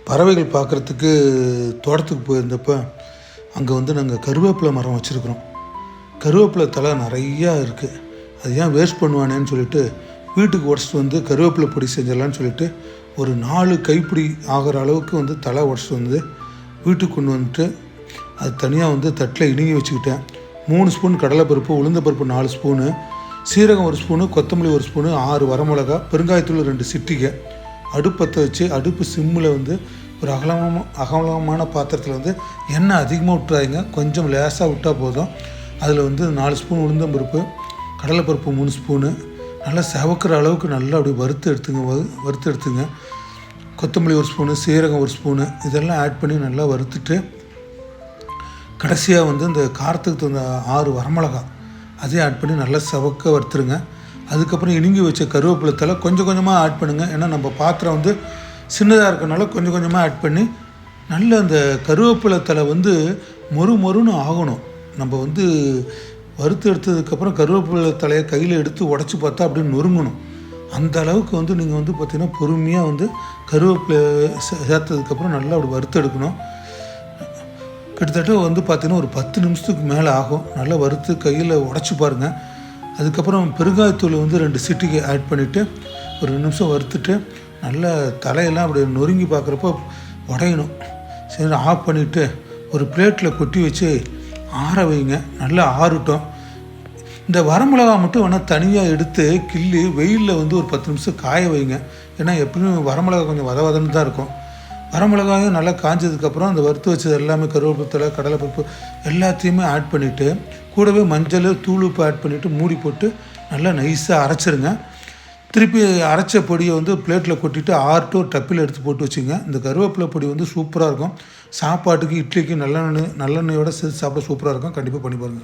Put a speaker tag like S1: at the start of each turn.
S1: பறவைகள் பார்க்குறதுக்கு தோட்டத்துக்கு போயிருந்தப்போ அங்கே வந்து நாங்கள் கருவேப்பிலை மரம் வச்சுருக்குறோம். கருவேப்பிலை தழை நிறையா இருக்குது. அது ஏன் வேஸ்ட் பண்ணுவானேன்னு சொல்லிட்டு வீட்டுக்கு உடச்சிட்டு வந்து கருவேப்பிலை பொடி செஞ்சிடலான்னு சொல்லிட்டு ஒரு 4 கைப்பிடி ஆகிற அளவுக்கு வந்து தழை உடச்சிட்டு வந்து வீட்டுக்கு கொண்டு வந்துட்டு அது தனியாக வந்து தட்டில் இணுங்கி வச்சுக்கிட்டேன். 3 ஸ்பூன் கடலைப்பருப்பு, உளுந்தப்பருப்பு 4 ஸ்பூனு, சீரகம் 1 ஸ்பூனு, கொத்தமல்லி 1 ஸ்பூனு, 6 வரமிளகா, பெருங்காயத்தூள் 2 சிட்டிகை, அடுப்பத்தை வச்சு அடுப்பு சிம்மில் வந்து ஒரு அகலமான பாத்திரத்தில் வந்து எண்ணெய் அதிகமாக விட்டுறாதீங்க, கொஞ்சம் லேசாக விட்டால் போதும். அதில் வந்து 4 ஸ்பூன் உளுந்தம்பருப்பு, கடலைப்பருப்பு 3 ஸ்பூனு நல்லா செவக்கிற அளவுக்கு நல்லா அப்படி வறுத்து எடுத்துங்க. கொத்தமல்லி 1 ஸ்பூனு, சீரகம் 1 ஸ்பூனு இதெல்லாம் ஆட் பண்ணி நல்லா வறுத்துட்டு கடைசியாக வந்து இந்த காரத்துக்கு தகுந்த 6 வரமிளகா அதையும் ஆட் பண்ணி நல்லா செவக்க வறுத்துருங்க. அதுக்கப்புறம் இணுங்கி வச்ச கருவேப்பிலை தழை கொஞ்சம் கொஞ்சமாக ஆட் பண்ணுங்கள். ஏன்னா நம்ம பாத்திரம் வந்து சின்னதாக இருக்கனால கொஞ்சம் கொஞ்சமாக ஆட் பண்ணி நல்ல அந்த கருவேப்பிலை தழை வந்து மொறுன்னு ஆகணும். நம்ம வந்து வறுத்து எடுத்ததுக்கப்புறம் கருவேப்பிலை தலையை கையில் எடுத்து உடச்சி பார்த்தா அப்படியே நொறுங்கணும். அந்த அளவுக்கு வந்து நீங்கள் வந்து பார்த்திங்கன்னா பொறுமையாக வந்து கருவேப்பிலை சேர்த்ததுக்கப்புறம் நல்லா அப்படி வறுத்து எடுக்கணும். கிட்டத்தட்ட வந்து பார்த்திங்கன்னா ஒரு 10 நிமிஷத்துக்கு மேலே ஆகும். நல்லா வறுத்து கையில் உடச்சி பாருங்கள். அதுக்கப்புறம் பெருங்காயத்தூள் வந்து 2 சிட்டிகை ஆட் பண்ணிவிட்டு ஒரு 2 நிமிஷம் வறுத்துட்டு நல்லா தலையெல்லாம் அப்படி நொறுங்கி பார்க்குறப்போ உடையணும். சரி, ஆஃப் பண்ணிவிட்டு ஒரு பிளேட்டில் கொட்டி வச்சு ஆற வைங்க. நல்லா ஆறட்டும். இந்த வரமிளகா மட்டும் வேணால் தனியாக எடுத்து கிள்ளி வெயிலில் வந்து ஒரு 10 நிமிஷம் காய வைங்க. ஏன்னா எப்பவுமே வரமிளகா கொஞ்சம் வதன்னு தான் இருக்கும். வரமிளகாயும் நல்லா காஞ்சதுக்கப்புறம் அந்த வறுத்து வச்சது எல்லாமே கருவேப்பிலை, கடலைப்பருப்பு எல்லாத்தையுமே ஆட் பண்ணிவிட்டு கூடவே மஞ்சள், தூள், உப்பு ஆட் பண்ணிவிட்டு மூடி போட்டு நல்லா நைஸாக அரைச்சிருங்க. திருப்பி அரைச்ச பொடியை வந்து பிளேட்டில் கொட்டிட்டு ஆறட்டும், டப்பில் எடுத்து போட்டு வச்சுங்க. இந்த கருவேப்பிலை பொடி வந்து சூப்பராக இருக்கும். சாப்பாட்டுக்கு, இட்லிக்கு நல்லெண்ணெயோடு சேர்த்து சாப்பிட சூப்பராக இருக்கும். கண்டிப்பாக பண்ணி பாருங்கள்.